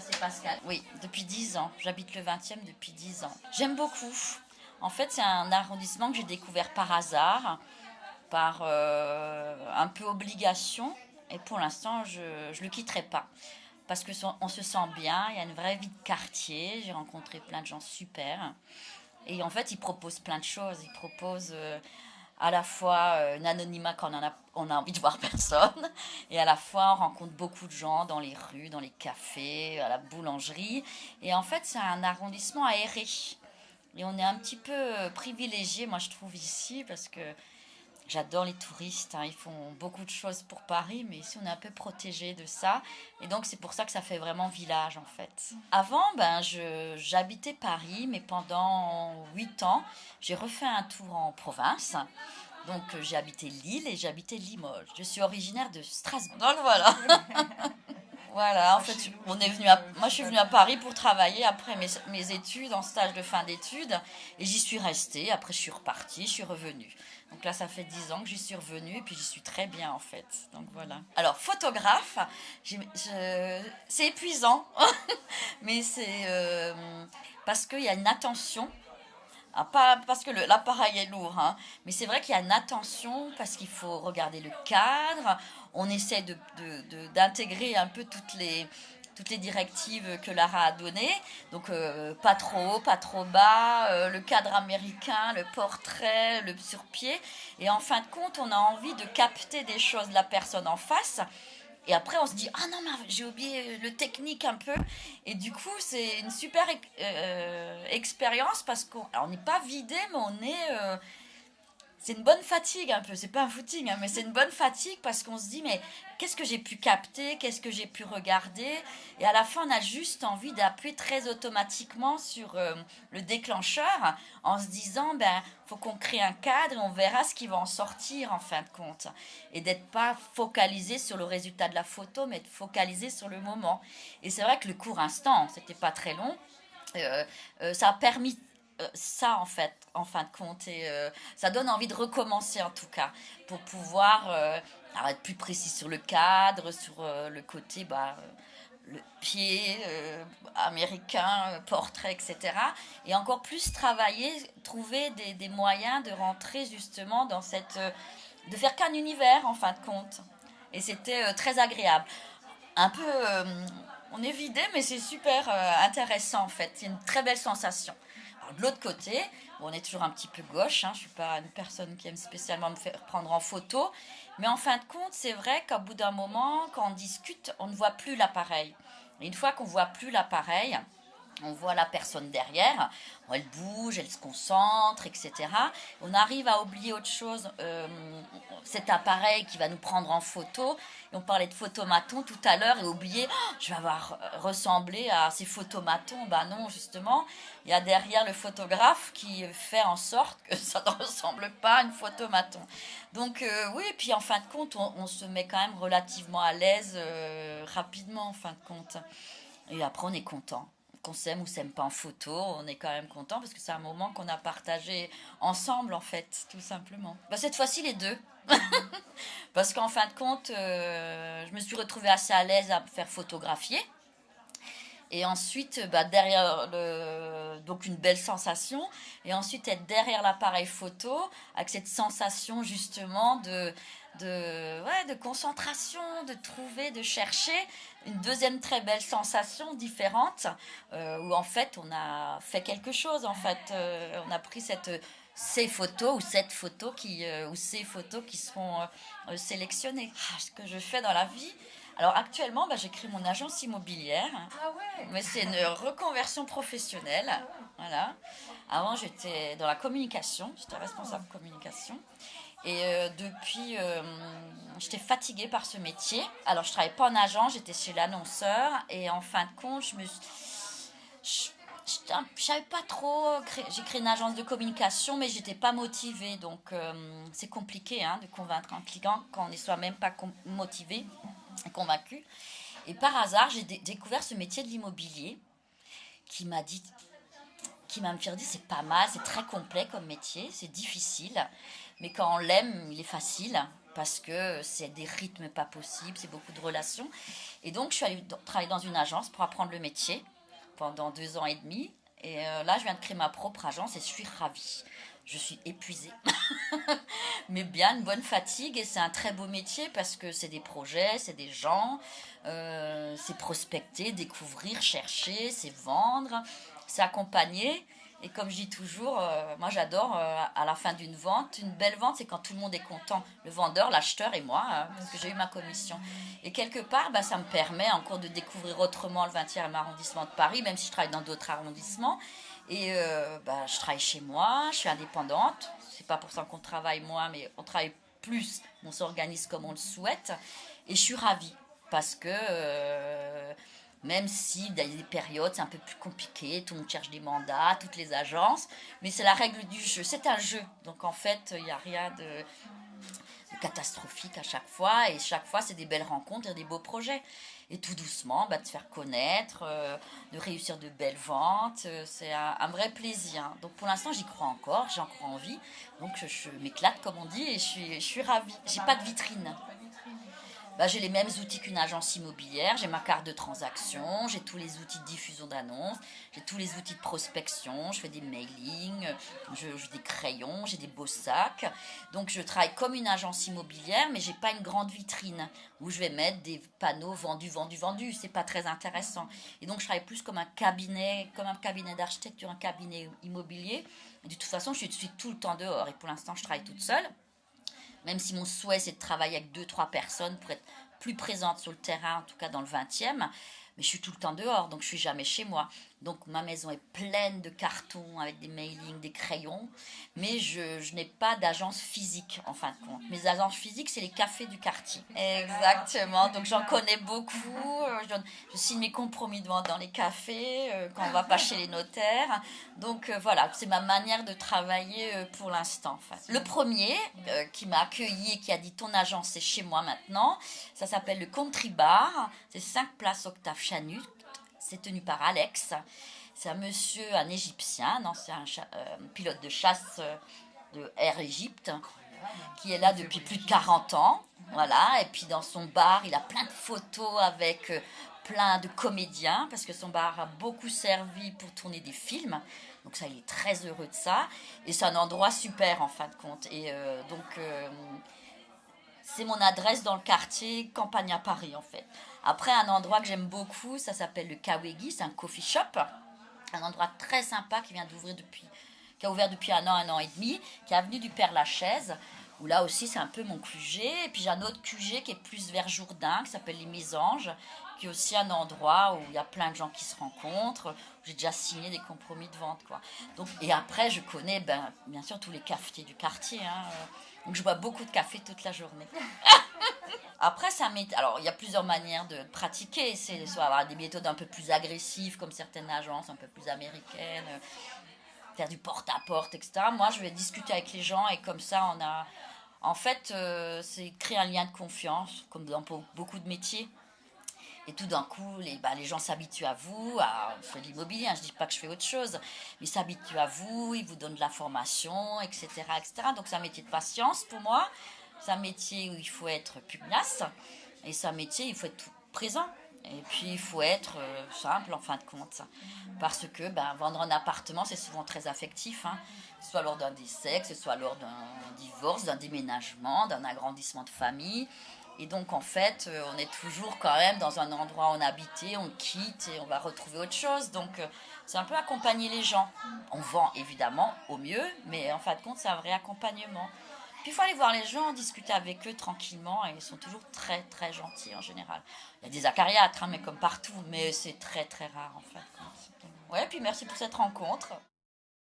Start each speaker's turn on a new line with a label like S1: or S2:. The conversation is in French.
S1: c'est Pascal. Oui, depuis 10 ans. J'habite le 20e depuis 10 ans. J'aime beaucoup. En fait, c'est un arrondissement que j'ai découvert par hasard, par un peu obligation. Et pour l'instant, je ne le quitterai pas. Parce qu'on se sent bien, il y a une vraie vie de quartier. J'ai rencontré plein de gens super. Et en fait, ils proposent plein de choses. Ils proposent à la fois un anonymat quand on a envie de voir personne, et à la fois on rencontre beaucoup de gens dans les rues, dans les cafés, à la boulangerie. Et en fait, c'est un arrondissement aéré. Et on est un petit peu privilégié, moi je trouve, ici, parce que j'adore les touristes, hein, ils font beaucoup de choses pour Paris, mais ici on est un peu protégé de ça. Et donc c'est pour ça que ça fait vraiment village en fait. Avant, j'habitais Paris, mais pendant 8 ans, j'ai refait un tour en province. Donc j'ai habité Lille et j'ai habité Limoges. Je suis originaire de Strasbourg. Donc voilà. Voilà, en fait, moi je suis venue à Paris pour travailler après mes études, en stage de fin d'études, et j'y suis restée. Après, je suis repartie, je suis revenue. Donc là, ça fait 10 ans que j'y suis revenue, et puis j'y suis très bien en fait. Donc voilà. Alors, photographe, c'est épuisant, mais c'est parce qu'il y a une attention. Ah, pas parce que l'appareil est lourd, hein, mais c'est vrai qu'il y a une attention parce qu'il faut regarder le cadre. On essaie d'intégrer un peu toutes les directives que Lara a données. Donc pas trop haut, pas trop bas, le cadre américain, le portrait, le sur-pied. Et en fin de compte, on a envie de capter des choses de la personne en face. Et après, on se dit, ah non, mais j'ai oublié le technique un peu. Et du coup, c'est une super expérience parce qu'on n'est pas vidé, mais c'est une bonne fatigue un peu. C'est pas un footing, hein, mais c'est une bonne fatigue parce qu'on se dit, mais qu'est-ce que j'ai pu capter, qu'est-ce que j'ai pu regarder. Et à la fin, on a juste envie d'appuyer très automatiquement sur le déclencheur en se disant, faut qu'on crée un cadre et on verra ce qui va en sortir en fin de compte. Et d'être pas focalisé sur le résultat de la photo, mais de focalisé sur le moment. Et c'est vrai que le court instant, c'était pas très long, ça a permis ça en fait, en fin de compte, et ça donne envie de recommencer en tout cas, pour pouvoir être plus précis sur le cadre, sur le côté, le pied américain, portrait, etc. Et encore plus travailler, trouver des moyens de rentrer justement dans de faire qu'un univers en fin de compte. Et c'était très agréable. Un peu, on est vidé, mais c'est super intéressant en fait. C'est une très belle sensation. Alors, de l'autre côté, on est toujours un petit peu gauche. Hein, je ne suis pas une personne qui aime spécialement me faire prendre en photo. Mais en fin de compte, c'est vrai qu'au bout d'un moment, quand on discute, on ne voit plus l'appareil. Et une fois qu'on ne voit plus l'appareil, on voit la personne derrière, elle bouge, elle se concentre, etc. On arrive à oublier autre chose, cet appareil qui va nous prendre en photo. Et on parlait de photomaton tout à l'heure et oublier, je vais avoir ressemblé à ces photomatons. Non, justement, il y a derrière le photographe qui fait en sorte que ça ne ressemble pas à une photomaton. Donc oui, et puis en fin de compte, on se met quand même relativement à l'aise rapidement en fin de compte. Et après, on est content. Qu'on s'aime ou s'aime pas en photo, on est quand même content parce que c'est un moment qu'on a partagé ensemble en fait, tout simplement. Cette fois-ci les deux. Parce qu'en fin de compte, je me suis retrouvée assez à l'aise à me faire photographier. Et ensuite, derrière donc une belle sensation. Et ensuite, être derrière l'appareil photo avec cette sensation justement de concentration, de trouver, de chercher une deuxième très belle sensation différente où en fait on a fait quelque chose. En fait, on a pris ces photos ou cette photo ou ces photos qui seront sélectionnées. Ce que je fais dans la vie. Alors actuellement, j'écris mon agence immobilière.
S2: Ah ouais.
S1: Mais c'est une reconversion professionnelle.
S2: Ah ouais.
S1: Voilà. Avant, j'étais dans la communication. J'étais responsable communication. Et depuis, j'étais fatiguée par ce métier. Alors, je ne travaillais pas en agence, j'étais chez l'annonceur. Et en fin de compte, je savais pas trop. J'ai créé une agence de communication, mais j'étais pas motivée. Donc, c'est compliqué de convaincre un client quand on n'est soi-même pas motivé et convaincu. Et par hasard, j'ai découvert ce métier de l'immobilier qui m'a fait dire c'est pas mal, c'est très complet comme métier, c'est difficile, mais quand on l'aime, il est facile. parce que c'est des rythmes pas possibles, c'est beaucoup de relations. Et donc, je suis allée travailler dans une agence pour apprendre le métier pendant 2 ans et demi. Et là, je viens de créer ma propre agence et je suis ravie. Je suis épuisée, mais bien une bonne fatigue et c'est un très beau métier parce que c'est des projets, c'est des gens, c'est prospecter, découvrir, chercher, c'est vendre, c'est accompagner. Et comme je dis toujours, moi j'adore à la fin d'une vente, une belle vente c'est quand tout le monde est content, le vendeur, l'acheteur et moi, parce que j'ai eu ma commission. Et quelque part, bah, ça me permet encore de découvrir autrement le 20e arrondissement de Paris, même si je travaille dans d'autres arrondissements. Et bah, je travaille chez moi, je suis indépendante. C'est pas pour ça qu'on travaille moins, mais on travaille plus, on s'organise comme on le souhaite. Et je suis ravie parce que même si il y a des périodes, c'est un peu plus compliqué, tout le monde cherche des mandats, toutes les agences, mais c'est la règle du jeu, c'est un jeu. Donc en fait, il n'y a rien de catastrophique à chaque fois, et chaque fois, c'est des belles rencontres et des beaux projets. Et tout doucement, bah, de se faire connaître, de réussir de belles ventes, c'est un vrai plaisir. Donc pour l'instant, j'y crois encore, j'ai encore envie. Donc je m'éclate, comme on dit, et je suis ravie. J'ai pas de vitrine. Bah, j'ai les mêmes outils qu'une agence immobilière, j'ai ma carte de transaction, j'ai tous les outils de diffusion d'annonces, j'ai tous les outils de prospection, je fais des mailings, j'ai des crayons, j'ai des beaux sacs. Donc je travaille comme une agence immobilière, mais j'ai pas une grande vitrine où je vais mettre des panneaux vendus, vendus, vendus. C'est pas très intéressant. Et donc je travaille plus comme un cabinet d'architecture, un cabinet immobilier. Et de toute façon, je suis tout le temps dehors et pour l'instant, je travaille toute seule. Même si mon souhait, c'est de travailler avec 2, 3 personnes pour être plus présente sur le terrain, en tout cas dans le 20e. Mais je suis tout le temps dehors, donc je suis jamais chez moi. Donc ma maison est pleine de cartons avec des mailings, des crayons. Mais je n'ai pas d'agence physique, en fin de compte. Mes agences physiques, c'est les cafés du quartier. Exactement, donc j'en connais beaucoup. Je signe mes compromis de vente dans les cafés, quand on va pas chez les notaires. Donc voilà, c'est ma manière de travailler pour l'instant. En fait. Le premier qui m'a accueilli et qui a dit ton agence c'est chez moi maintenant, ça s'appelle le Country Bar. C'est 5 places Octave Chanut. C'est tenu par Alex. C'est un monsieur, un Égyptien, un ancien pilote de chasse de Air Égypte, qui est là depuis plus de 40 ans. Voilà, et puis dans son bar, il a plein de photos avec plein de comédiens, parce que son bar a beaucoup servi pour tourner des films. Donc ça, il est très heureux de ça. Et c'est un endroit super, en fin de compte. Et c'est mon adresse dans le quartier Campagne à Paris, en fait. Après, un endroit que j'aime beaucoup, ça s'appelle le Kawegi, c'est un coffee shop. Un endroit très sympa qui qui a ouvert depuis 1 an et demi, qui est avenue du Père-Lachaise, où là aussi c'est un peu mon QG. Et puis j'ai un autre QG qui est plus vers Jourdain, qui s'appelle les Mésanges, qui est aussi un endroit où il y a plein de gens qui se rencontrent, où j'ai déjà signé des compromis de vente, quoi. Donc, et après, je connais bien sûr tous les cafetiers du quartier, hein. Donc je bois beaucoup de café toute la journée. Après, alors, il y a plusieurs manières de pratiquer. C'est soit avoir des méthodes un peu plus agressives, comme certaines agences un peu plus américaines, faire du porte-à-porte, etc. Moi, je vais discuter avec les gens et comme ça, on a... En fait, c'est créer un lien de confiance, comme dans beaucoup de métiers. Et tout d'un coup, les gens s'habituent à vous. Je fais de l'immobilier, hein, je ne dis pas que je fais autre chose. Mais ils s'habituent à vous, ils vous donnent de la formation, etc., etc. Donc c'est un métier de patience pour moi. C'est un métier où il faut être pugnace. Et c'est un métier où il faut être présent. Et puis il faut être simple en fin de compte. Parce que vendre un appartement, c'est souvent très affectif. Hein. Que ce soit lors d'un décès, que ce soit lors d'un divorce, d'un déménagement, d'un agrandissement de famille. Et donc, en fait, on est toujours quand même dans un endroit où on habitait, on quitte et on va retrouver autre chose. Donc, c'est un peu accompagner les gens. On vend évidemment au mieux, mais en fin de compte, c'est un vrai accompagnement. Puis, il faut aller voir les gens, discuter avec eux tranquillement, et ils sont toujours très, très gentils en général. Il y a des acariâtres, hein, mais comme partout, mais c'est très, très rare en fait. Ouais, puis merci pour cette rencontre.